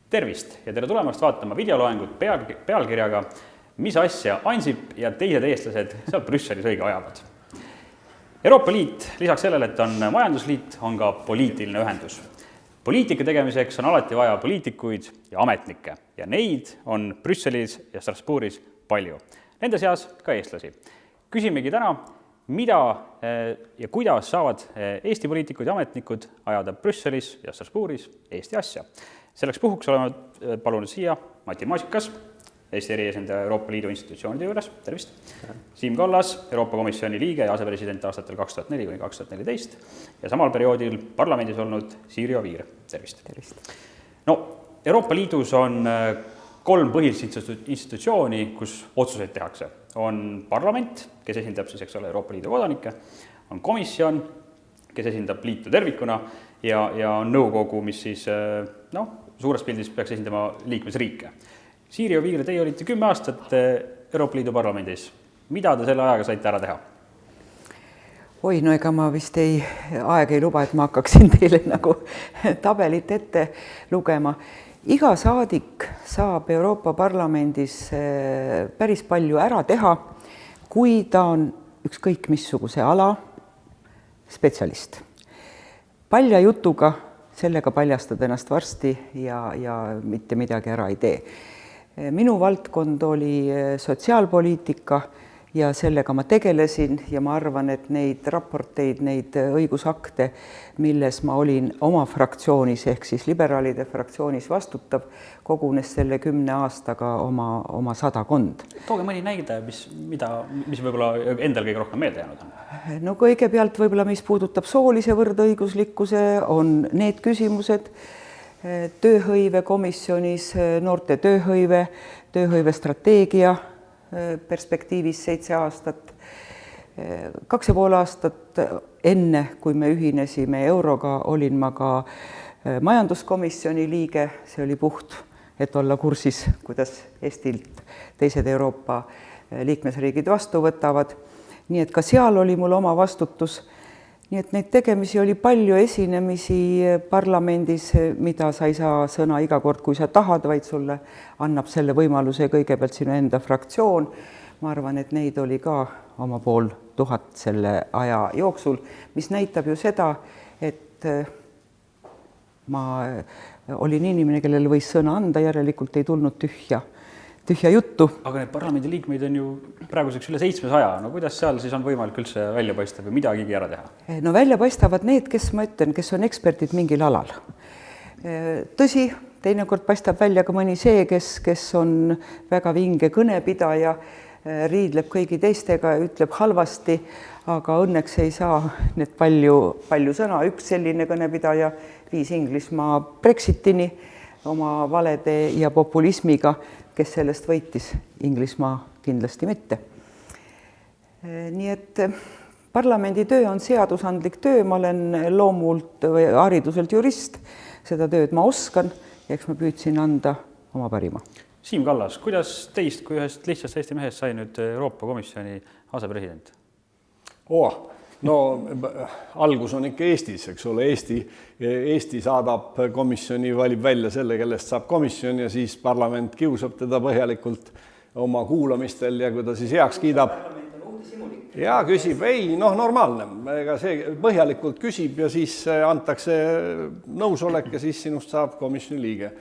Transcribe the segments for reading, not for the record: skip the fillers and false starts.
Tervist ja tere tulemast vaatama videoloengut pealkirjaga Mis asja Ansip ja teised eestlased seal Brüsselis õige ajavad. Euroopa Liit lisaks sellele, et on majandusliit, on ka poliitiline ühendus. Poliitika tegemiseks on alati vaja poliitikuid ja ametnikke ja neid on Brüsselis ja Strasbourgis palju. Nende seas ka eestlasi. Küsimegi täna, mida ja kuidas saavad Eesti poliitikud ja ametnikud ajada Brüsselis ja Strasbourgis Eesti asja. Selleks puhuks oleme palunud siia Mati Maasikas, Eesti eriesindaja Euroopa Liidu institutsioonide juures. Tervist! Siim Kallas, Euroopa Komisjoni liige ja asepresident aastatel 2004–2014 ja samal perioodil parlamendis olnud Siiri Oviir. Tervist! Tervist! No, Euroopa Liidus on 3 põhilist institutsiooni, kus otsuseid tehakse. On parlament, kes esindab siis, Euroopa Liidu kodanikke, on komisjon, kes esindab liitu tervikuna ja on nõukogu, mis siis suures pildis peaks esindama liikmesriike. Siiri Oviir, teie olite 10 aastat Euroopa Liidu parlamendis. Mida te selle ajaga saite ära teha? Oi, no ega ma vist aeg ei luba, et ma hakkaksin teile nagu tabelit ette lugema. Iga saadik saab Euroopa Parlamendis päris palju ära teha, kui ta on ükskõik missuguse ala spetsialist. Palja jutuga sellega paljastad ennast varsti ja mitte midagi ära ei tee. Minu valdkond oli sotsiaalpoliitika ja sellega ma tegelesin ja ma arvan, et neid raporteid, neid õigusakte, milles ma olin oma fraktsioonis ehk siis liberaalide fraktsioonis vastutav, kogunes selle 10 aastaga oma 100. Tooge mõni näide, mis võib-olla endal kõige rohkem meelde jäänud on? No kõigepealt võib-olla, mis puudutab soolise võrdõiguslikkuse, on need küsimused tööhõive komisjonis, noorte tööhõive strateegia perspektiivis 7 aastat. 2,5 aastat enne, kui me ühinesime euroga, olin ma ka majanduskomisjoni liige. See oli puht, et olla kursis, kuidas Eestilt teised Euroopa liikmesriigid vastu võtavad. Nii et ka seal oli mul oma vastutus. Nii et neid tegemisi oli palju, esinemisi parlamendis, mida sa ei saa sõna iga kord, kui sa tahad, vaid sulle annab selle võimaluse kõigepealt sinu enda fraktsioon. Ma arvan, et neid oli ka oma 500 selle aja jooksul, mis näitab ju seda, et ma olin inimene, kellele võis sõna anda, järelikult ei tulnud tühja juttu. Aga need parlamendi liikmeid on ju praeguseks üle 700. No kuidas seal siis on võimalik üldse välja paista või midagigi ära teha? No välja paistavad need, kes on eksperdid mingil alal. Tõsi, teinekord paistab välja ka mõni see, kes on väga vinge kõnepidaja, riidleb kõigi teistega ja ütleb halvasti, aga õnneks ei saa need palju sõna. Üks selline kõnepidaja viis Inglismaa Brexitini oma valede ja populismiga, kes sellest võitis, Inglismaa kindlasti mitte. Nii et parlamendi töö on seadusandlik töö, ma olen loomult või hariduselt jurist, seda tööd ma oskan ja eks ma püüdsin anda oma parima. Siim Kallas, kuidas teist kui ühest lihtsast Eesti mehest sai nüüd Euroopa Komisjoni asepresident? No algus on ikka Eestis, eks ole. Eesti saadab komisjoni, valib välja selle, kellest saab komisjon ja siis parlament kiusab teda põhjalikult oma kuulamistel ja kui ta siis heaks kiidab. Ja küsib, normaalne. Ega see põhjalikult küsib ja siis antakse nõusolek ja siis sinust saab komisjoni liige.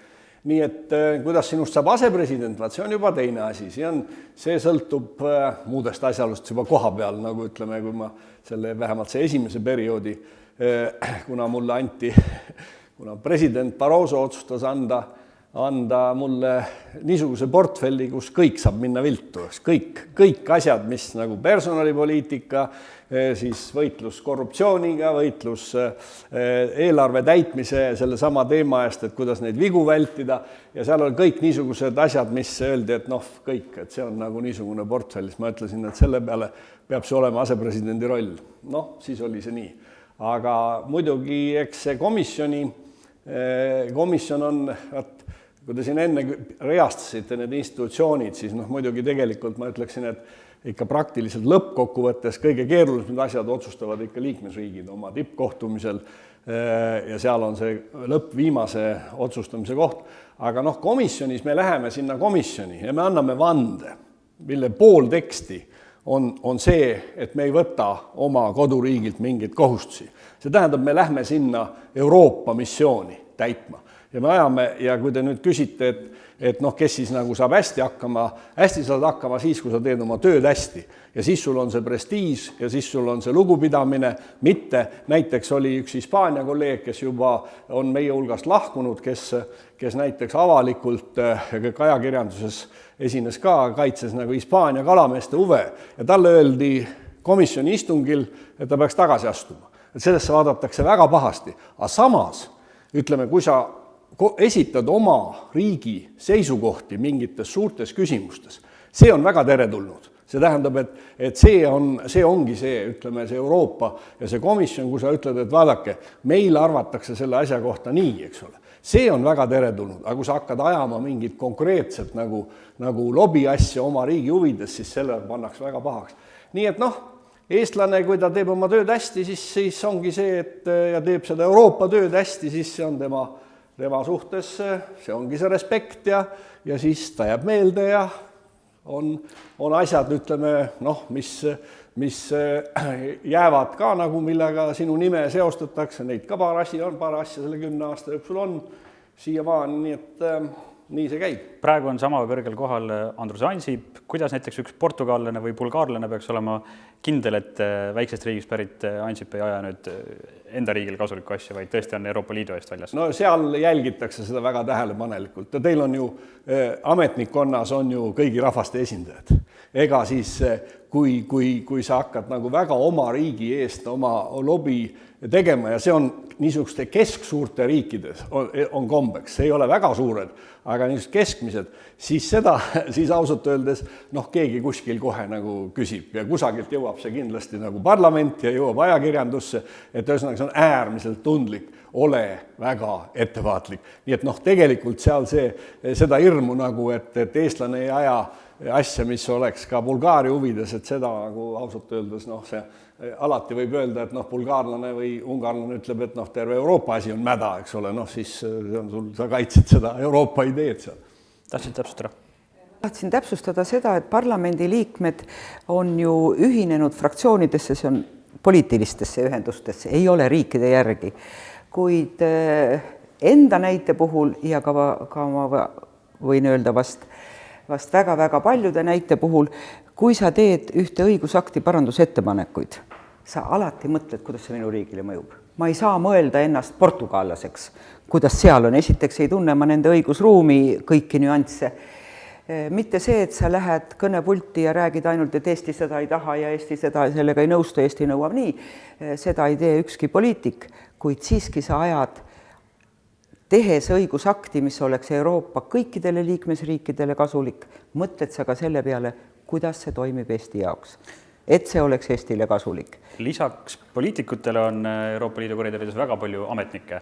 Nii et kuidas sinust saab asepresident, see on juba teine asi. See sõltub muudest asjalust juba koha peal, nagu ütleme, kui ma vähemalt see esimese perioodi, kuna president Barroso otsustas anda mulle niisuguse portfelli, kus kõik saab minna viltu. Kõik asjad, mis nagu personalipoliitika, siis võitlus korruptsiooniga, võitlus eelarve täitmise selle sama teema eest, et kuidas neid vigu vältida. Ja seal on kõik niisugused asjad, mis öeldi, et kõik, et see on nagu niisugune portfell. Ma ütlesin, et selle peale peab see olema asepresidendi roll. Siis oli see nii. Aga muidugi, eks see komisjon on, kui te siin enne reastasite need institutsioonid, siis muidugi tegelikult ma ütleksin, et ikka praktiliselt lõppkokkuvõttes kõige keerulisemad asjad otsustavad ikka liikmesriigid oma tippkohtumisel ja seal on see lõppviimase otsustamise koht. Aga komisjonis me läheme sinna komisjoni ja me anname vande, mille pool teksti on see, et me ei võta oma koduriigilt mingeid kohustusi. See tähendab, me lähme sinna Euroopa missiooni täitma. Ja me ajame, ja kui te nüüd küsite, et kes siis nagu saab hästi saad hakkama siis, kui sa teed oma tööd hästi. Ja siis sul on see prestiiž ja siis sul on see lugupidamine, mitte näiteks oli üks Hispaania kolleeg, kes juba on meie hulgast lahkunud, kes näiteks avalikult ajakirjanduses esines ka, kaitses nagu Hispaania kalameeste huve ja talle öeldi komisjoni istungil, et ta peaks tagasi astuma. Et sellesse vaadatakse väga pahasti. Aga samas, ütleme, kui sa esitad oma riigi seisukohti mingites suurtes küsimustes, see on väga teretulnud. See tähendab, et see ongi see, ütleme, see Euroopa ja see komisjon, kui sa ütled, et vaadake, meil arvatakse selle asja kohta nii, eks ole. See on väga teretulnud, aga kui sa hakkad ajama mingit konkreetset nagu lobiasja oma riigi huvides, siis selle pannakse väga pahaks. Nii et eestlane, kui ta teeb oma tööd hästi, siis ongi see, et ja teeb seda Euroopa tööd hästi, siis see on tema suhtes, see ongi see respekt ja siis ta jääb meelde ja on asjad, ütleme, mis jäävad ka nagu, millega sinu nime seostatakse, neid ka paar asja selle 10 aasta jooksul on siiamaani, nii et nii see käib. Praegu on sama kõrgel kohal Andrus Ansip. Kuidas näiteks üks portugallane või bulgaarlane peaks olema kindel, et väiksest riigist pärit Ansip ei aja nüüd enda riigile kasulikku asja, vaid tõesti on Euroopa Liidu eest väljas? No seal jälgitakse seda väga tähelepanelikult. Teil on ju, ametnikkonnas on ju kõigi rahvaste esindajad. Ega siis, kui sa hakkad nagu väga oma riigi eest oma lobi tegema ja see on niisuguste kesksuurte riikides on kombeks, see ei ole väga suured, aga niisugused keskmised, siis ausalt öeldes keegi kuskil kohe nagu küsib ja kusagilt jõuab see kindlasti nagu parlament ja jõuab ajakirjandusse, et ühesõnaga see on äärmiselt tundlik, ole väga ettevaatlik. Nii et tegelikult seal seda hirmu nagu, et eestlane ei aja asja, mis oleks ka Bulgaaria huvides, et seda nagu ausalt öeldes see alati võib öelda, et bulgaarlane või ungarlane ütleb, et terve Euroopa asi on mäda, eks ole, siis sa kaitsed seda Euroopa ideed seal. Tahtsid täpsustada? Tahtsin täpsustada seda, et parlamendi liikmed on ju ühinenud fraktsioonidesse, see on poliitilistesse ühendustesse, ei ole riikide järgi. Kuid enda näite puhul ja ka ma võin öelda vast väga-väga paljude näite puhul, kui sa teed ühte õigusakti parandusettepanekuid, sa alati mõtled, kuidas see minu riigile mõjub. Ma ei saa mõelda ennast portugallaseks, kuidas seal on. Esiteks ei tunne ma nende õigusruumi kõiki nüansse. Mitte see, et sa lähed kõnepulti ja räägid ainult, et Eesti seda ei taha ja Eesti seda sellega ei nõustu, Eesti nõuab nii. Seda ei tee ükski poliitik, kuid siiski sa ajad tehes õigusakti, mis oleks Euroopa kõikidele liikmesriikidele kasulik, mõtled sa ka selle peale, kuidas see toimib Eesti jaoks, et see oleks Eestile kasulik. Lisaks poliitikutele on Euroopa Liidu koridorides väga palju ametnikke.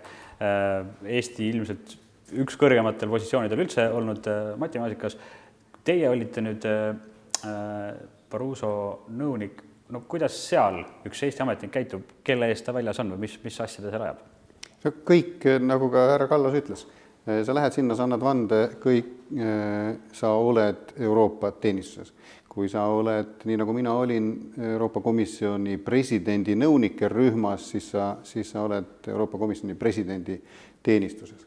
Eesti ilmselt üks kõrgematel positsioonidel üldse olnud Mati Maasikas. Teie olite nüüd Barroso nõunik. Kuidas seal üks Eesti ametnik käitub, kelle eest ta väljas on või mis asja ta seal ajab? Kõik, nagu ka härra Kallas ütles, sa lähed sinna, sa annad vande, sa oled Euroopa teenistuses. Kui sa oled, nii nagu mina olin Euroopa Komisjoni presidendi nõunike rühmas, siis sa oled Euroopa Komisjoni presidendi teenistuses.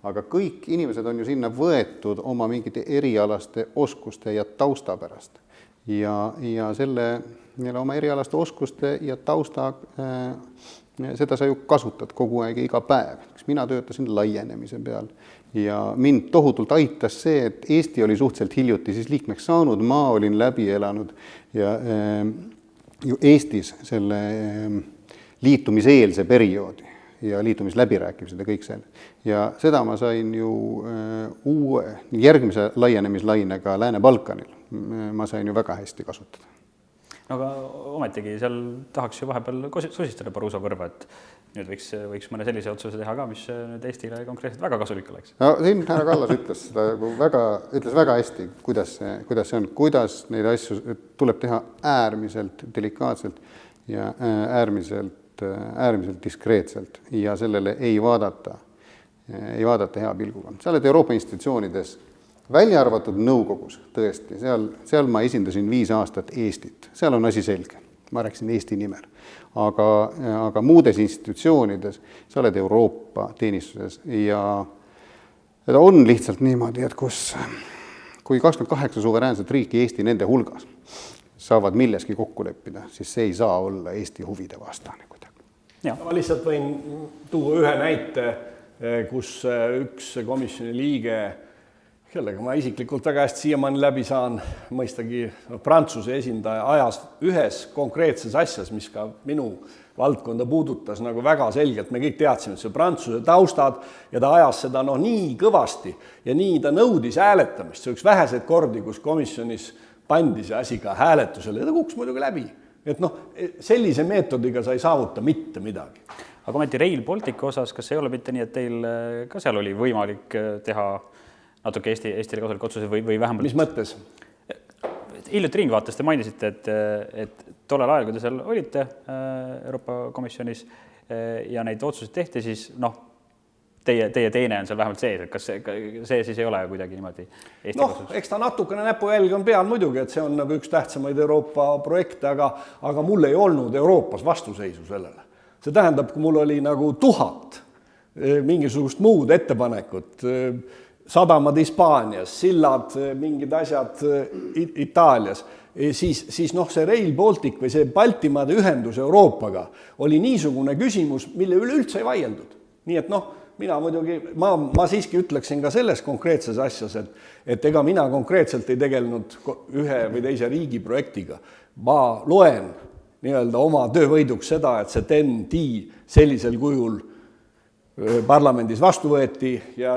Aga kõik inimesed on ju sinna võetud oma mingite erialaste oskuste ja tausta pärast. Ja oma erialaste oskuste ja tausta seda sa ju kasutad kogu aeg iga päev. Mina töötasin laienemise peal ja mind tohutult aitas see, et Eesti oli suhteliselt hiljuti siis liikmeks saanud, ma olin läbi elanud ja ju Eestis selle liitumiseelse perioodi ja liitumisläbirääkimised ja kõik selle. Ja seda ma sain ju järgmise laienemislainega Lääne-Balkanil. Ma sain ju väga hästi kasutada. no aga ometigi seal tahaks ju vahepeal susistada Baruso kõrva, et nüüd võiks mõne sellise otsuse teha ka, mis nüüd Eestile konkreetselt väga kasulik oleks. No siin härra Kallas ütles väga hästi, kuidas see on, kuidas neid asju tuleb teha äärmiselt delikaatselt ja äärmiselt diskreetselt ja sellele ei vaadata hea pilguga. Sa oled Euroopa institutsioonides, välja arvatud nõukogus, tõesti, seal ma esindasin 5 aastat Eestit, seal on asi selge, ma rääkisin Eesti nimel, aga muudes institutsioonides sa oled Euroopa teenistuses ja ta on lihtsalt niimoodi, et kui 28 suveräänset riiki Eesti nende hulgas saavad milleski kokku leppida, siis see ei saa olla Eesti huvide vastane kuidagi. Ma lihtsalt võin tuua ühe näite, kus üks komisjoni liige, kellega ma isiklikult väga hästi siiamaani läbi saan, mõistagi Prantsuse esindaja ajas ühes konkreetses asjas, mis ka minu valdkonda puudutas nagu väga selgelt, me kõik teadsime, et see Prantsuse taustad ja ta ajas seda nii kõvasti ja nii ta nõudis hääletamist, see üks väheseid kordi, kus komisjonis pandi see asi ka hääletusele ja ta kukkus muidugi läbi. Et sellise meetodiga sa ei saavuta mitte midagi. Aga ometi Rail Balticu osas, kas ei ole mitte nii, et teil ka seal oli võimalik teha natuke Eestile kasulik otsused või vähemalt... Mis mõttes? Hiljuti Ringvaates te mainisite, et tollel ajal, kui te seal olite Euroopa Komisjonis ja neid otsuseid tehti, siis teie teene on seal vähemalt sees, et kas see siis ei ole kuidagi niimoodi Eesti kasuks? Eks ta natukene näpujälg on peal muidugi, et see on nagu üks tähtsamaid Euroopa projekte, aga mul ei olnud Euroopas vastuseisu sellele. See tähendab, kui mul oli nagu 1000 mingisugust muud ettepanekut, sadamad Hispaanias, sillad, mingid asjad Itaalias, siis see Rail Baltic või see Baltimaade ühendus Euroopaga oli niisugune küsimus, mille üle üldse ei vaieldud. Nii et mina muidugi, ma siiski ütleksin ka selles konkreetses asjas, et ega mina konkreetselt ei tegelenud ühe või teise riigi projektiga. Ma loen nii-öelda oma töövõiduks seda, et see TEN-T sellisel kujul parlamendis vastu võeti ja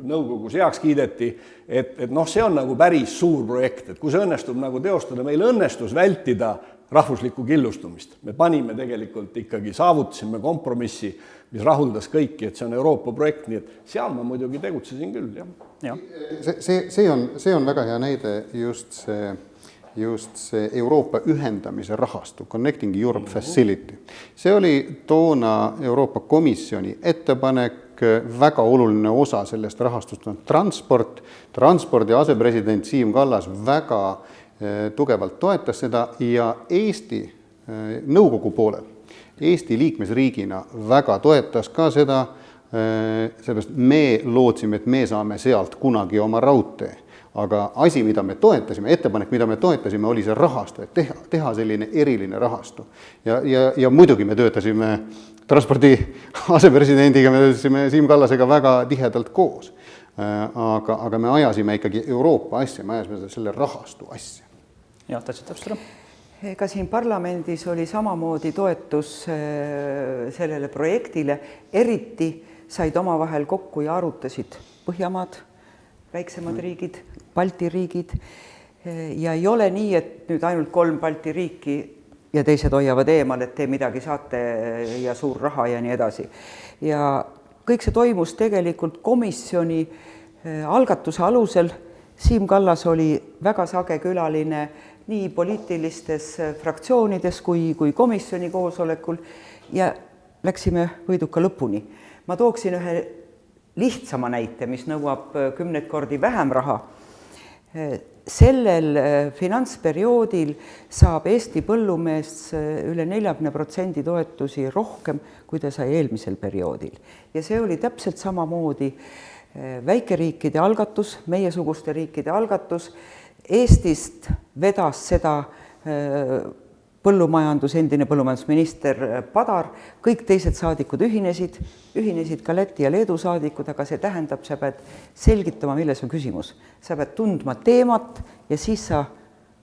nõukogus heaks kiideti, et see on nagu päris suur projekt, et kui see õnnestub nagu teostada, meil õnnestus vältida rahvuslikku killustumist. Me panime tegelikult ikkagi, saavutasime kompromissi, mis rahuldas kõiki, et see on Euroopa projekt, nii et seal ma muidugi tegutsesin küll. Ja. See on väga hea näide just see Euroopa ühendamise rahastu, Connecting Europe Facility. See oli toona Euroopa Komisjoni ettepanek, väga oluline osa sellest rahastust on transpordi asepresident Siim Kallas väga tugevalt toetas seda ja Eesti nõukogu poolel, Eesti liikmesriigina väga toetas ka seda, sellepärast me lootsime, et me saame sealt kunagi oma raudtee. Aga asi, mida me toetasime, ettepanek, mida me toetasime, oli see rahastu, et teha selline eriline rahastu. Ja muidugi me töötasime transpordi asepresidendiga, me töötasime Siim Kallasega väga tihedalt koos. Aga me ajasime ikkagi Euroopa asja, me ajasime selle rahastu asja. Jah, tahtsid täpsustada? Ka siin parlamendis oli samamoodi toetus sellele projektile, eriti said omavahel kokku ja arutasid Põhjamaad, väiksemad riigid, Balti riigid ja ei ole nii, et nüüd ainult 3 Balti riiki ja teised hoiavad eemal, et te midagi saate ja suur raha ja nii edasi. Ja kõik see toimus tegelikult komisjoni algatuse alusel. Siim Kallas oli väga sage külaline nii poliitilistes fraktsioonides kui komisjoni koosolekul ja läksime võiduka lõpuni. Ma tooksin ühe lihtsama näite, mis nõuab 10 kordi vähem raha. Sellel finantsperioodil saab Eesti põllumees üle 40% toetusi rohkem, kui ta sai eelmisel perioodil. Ja see oli täpselt samamoodi väikeriikide algatus, meiesuguste riikide algatus. Eestist vedas seda endine põllumajandusminister Padar, kõik teised saadikud ühinesid ka Läti ja Leedu saadikud, aga see tähendab, sa pead selgitama, milles on küsimus. Sa pead tundma teemat ja siis sa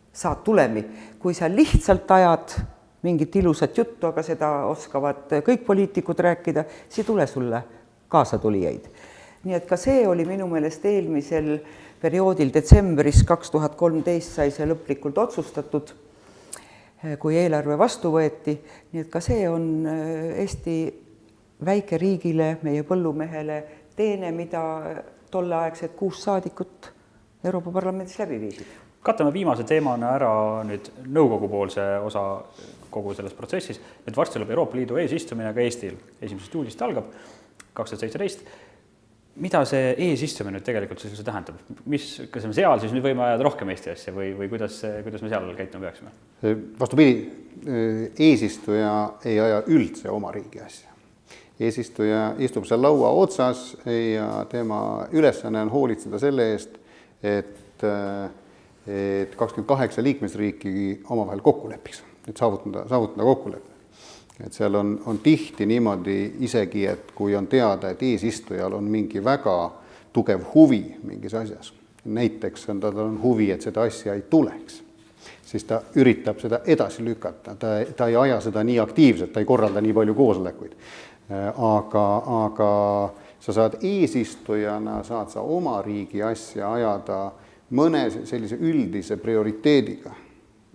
saad tulemi. Kui sa lihtsalt ajad mingit ilusat juttu, aga seda oskavad kõik poliitikud rääkida, siis tule sulle kaasatulijaid. Nii et ka see oli minu meelest eelmisel perioodil detsembris 2013 sai see lõplikult otsustatud. kui eelarve vastu võeti, nii et ka see on Eesti väikeriigile, meie põllumehele teene, mida tolleaegsed 6 saadikut Euroopa Parlamendis läbi viisid. Katame viimase teemana ära nüüd nõukogu poolse osa kogu selles protsessis. Nüüd varsti tuleb Euroopa Liidu eesistumine ka Eestil. 1. juulist algab 2017. Mida see eesistumine nüüd tegelikult siis tähendab? Kas me seal siis nüüd võime ajada rohkem Eesti asja või kuidas me seal käituma peaksime? Vastupidi, eesistuja ei aja üldse oma riigi asja. Eesistuja istub seal laua otsas ja tema ülesanne on hoolitseda selle eest, et 28 liikmesriiki omavahel kokku lepiks, et saavutada kokkulepe. Et seal on tihti niimoodi isegi, et kui on teada, et eesistujal on mingi väga tugev huvi mingis asjas, näiteks tal on huvi, et seda asja ei tuleks, siis ta üritab seda edasi lükata, ta ei aja seda nii aktiivselt, ta ei korralda nii palju koosolekuid. Aga sa saad eesistujana, saad sa oma riigi asja ajada mõne sellise üldise prioriteediga,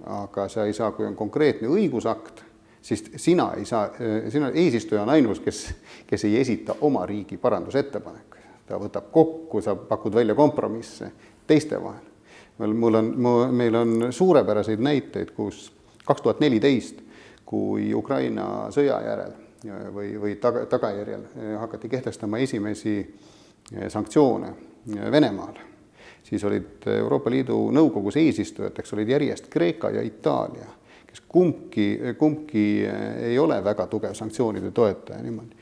aga sa ei saa, kui on konkreetne õigusakt, siis sina eesistuja on ainus, kes ei esita oma riigi parandusettepanekuid. Ta võtab kokku, sa pakud välja kompromisse teiste vahel. Meil on suurepäraseid näiteid, kus 2014, kui Ukraina sõja järel või tagajärjel hakati kehtestama esimesi sanktsioone Venemaal, siis olid Euroopa Liidu nõukogus eesistujateks olid järjest Kreeka ja Itaalia, kes kumbki ei ole väga tugev sanktsioonide toetaja niimoodi.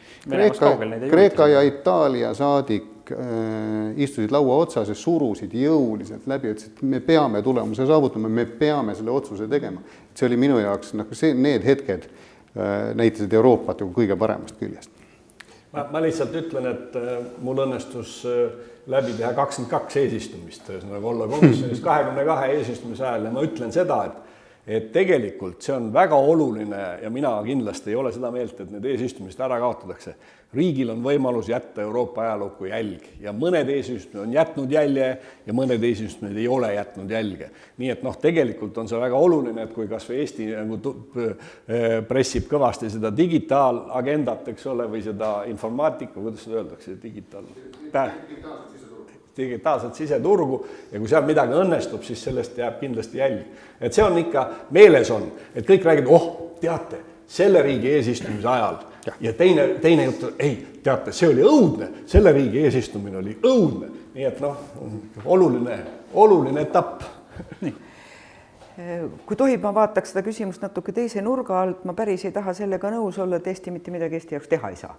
Kreeka ja Itaalia saadik istusid laua otsas ja surusid jõuliselt läbi, et me peame tulemuse saavutama, me peame selle otsuse tegema. See oli minu jaoks, need hetked näitasid Euroopat ju kõige paremast küljest. Ma lihtsalt ütlen, et mul õnnestus läbi teha 22 eesistumist, nagu olla komisjonis 22 eesistumise ajal ja ma ütlen seda, et tegelikult see on väga oluline ja mina kindlasti ei ole seda meelt, et need eesistumist ära kaotatakse. Riigil on võimalus jätta Euroopa ajalukku jälg ja mõned eesistumid on jätnud jälje ja mõned eesistumid ei ole jätnud jälge. Nii et tegelikult on see väga oluline, et kui kas või Eesti pressib kõvasti seda digitaalagendat, eks ole, või seda informaatika, kuidas seda öeldakse, digitaalset siseturgu ja kui seal midagi õnnestub, siis sellest jääb kindlasti jälg. Et see on ikka meeles on, et kõik räägivad, teate, selle riigi eesistumise ajal ja teine jutt, ei, teate, see oli õudne, selle riigi eesistumine oli õudne. Nii et oluline etapp. Nii. Kui tohib, ma vaataks seda küsimust natuke teise nurga alt, ma päris ei taha sellega nõus olla, et Eesti mitte midagi Eesti jaoks teha ei saa.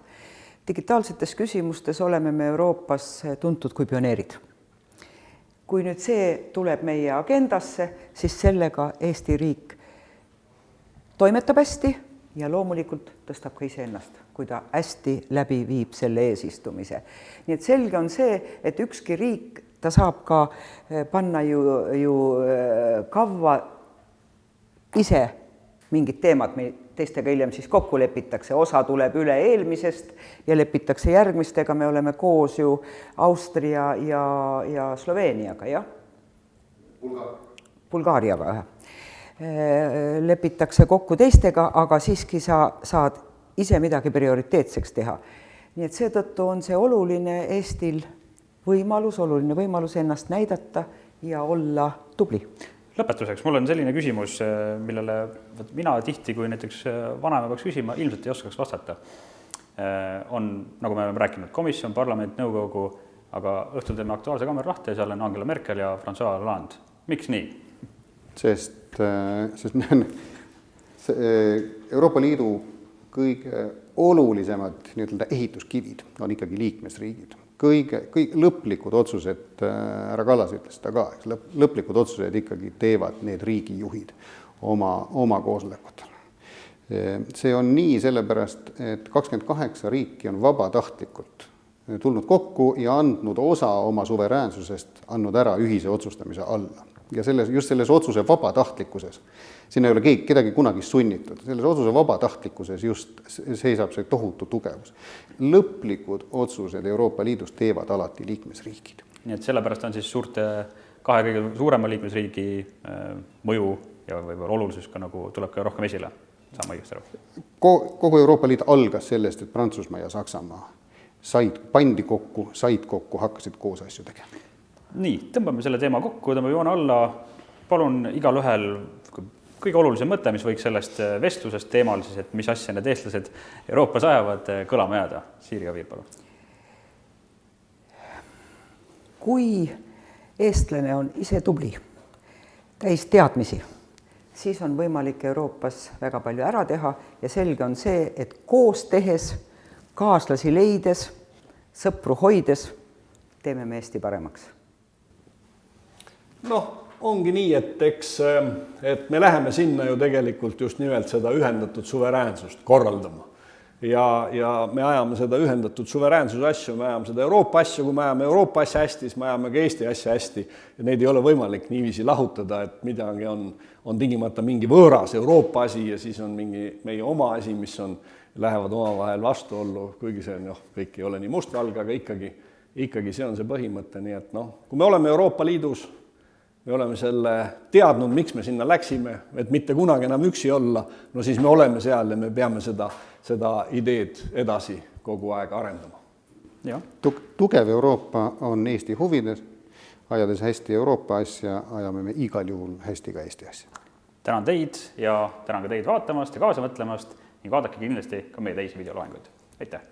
Digitaalsetes küsimustes oleme me Euroopas tuntud kui pioneerid. Kui nüüd see tuleb meie agendasse, siis sellega Eesti riik toimetab hästi ja loomulikult tõstab ka iseennast, kui ta hästi läbi viib selle eesistumise. Nii et selge on see, et ükski riik, ta saab ka panna ju kavva ise mingid teemad, teistega hiljem siis kokku lepitakse, osa tuleb üle eelmisest ja lepitakse järgmistega, me oleme koos ju Austria ja Sloveeniaga, jah? Bulgaariaga. Lepitakse kokku teistega, aga siiski sa saad ise midagi prioriteetseks teha. Nii et seetõttu on see oluline Eestil oluline võimalus ennast näidata ja olla tubli. Lõpetuseks, mul on selline küsimus, millele mina tihti, kui näiteks vanema peaks küsima, ilmselt ei oskaks vastata. On, nagu me oleme rääkinud, komisjon, parlament, nõukogu, aga õhtul teeme Aktuaalse kaamera lahti ja seal on Angela Merkel ja François Hollande. Miks nii? Sest Euroopa Liidu kõige olulisemad ehituskivid on ikkagi liikmesriigid. Kõik lõplikud otsused, härra Kallas ütles seda ka, lõplikud otsused ikkagi teevad need riigijuhid oma koosolekutel. See on nii sellepärast, et 28 riiki on vabatahtlikult tulnud kokku ja andnud osa oma suveräänsusest, andnud ära ühise otsustamise alla. Ja just selles otsuse vabatahtlikkuses, sinna ei ole kedagi kunagi sunnitud, selles otsuse vabatahtlikkuses just seisab see tohutu tugevus. Lõplikud otsused Euroopa Liidus teevad alati liikmesriigid. Nii et sellepärast on siis kahe kõige suurema liikmesriigi mõju ja võib-olla olulisus ka nagu tuleb ka rohkem esile, saama õigesti aru. Kogu Euroopa Liit algas sellest, et Prantsusmaa ja Saksamaa said kokku, hakkasid koos asju tegema. Nii, tõmbame selle teema kokku, tõmbame joone alla, palun igal ühel kõige olulisem mõte, mis võiks sellest vestlusest teemal, siis, et mis asja need eestlased Euroopas ajavad, kõlama jääda. Siiri Oviir, palun. Kui eestlane on ise tubli, täis teadmisi, siis on võimalik Euroopas väga palju ära teha ja selge on see, et koos tehes, kaaslasi leides, sõpru hoides, teeme me Eesti paremaks. Noh, ongi nii, et me läheme sinna ju tegelikult just nimelt seda ühendatud suveräänsust korraldama. Ja me ajame seda ühendatud suveräänsuse asju, me ajame seda Euroopa asju, kui me ajame Euroopa asja hästi, siis me ajame ka Eesti asja hästi. Ja neid ei ole võimalik niiviisi lahutada, et midagi on tingimata mingi võõras Euroopa asi ja siis on mingi meie oma asi, mis lähevad omavahel vastuollu, kuigi see kõik ei ole nii mustvalge, aga ikkagi see on see põhimõte. Nii et kui me oleme Euroopa Liidus, me oleme selle teadnud, miks me sinna läksime, et mitte kunagi enam üksi olla, no siis me oleme seal ja me peame seda ideed edasi kogu aeg arendama. Ja. Tugev Euroopa on Eesti huvides, ajades hästi Euroopa asja, ajame me igal juhul hästi ka Eesti asja. Tänan teid ja tänan ka teid vaatamast ja kaasa mõtlemast ning vaadake kindlasti ka meie teisi videoloenguid. Aitäh!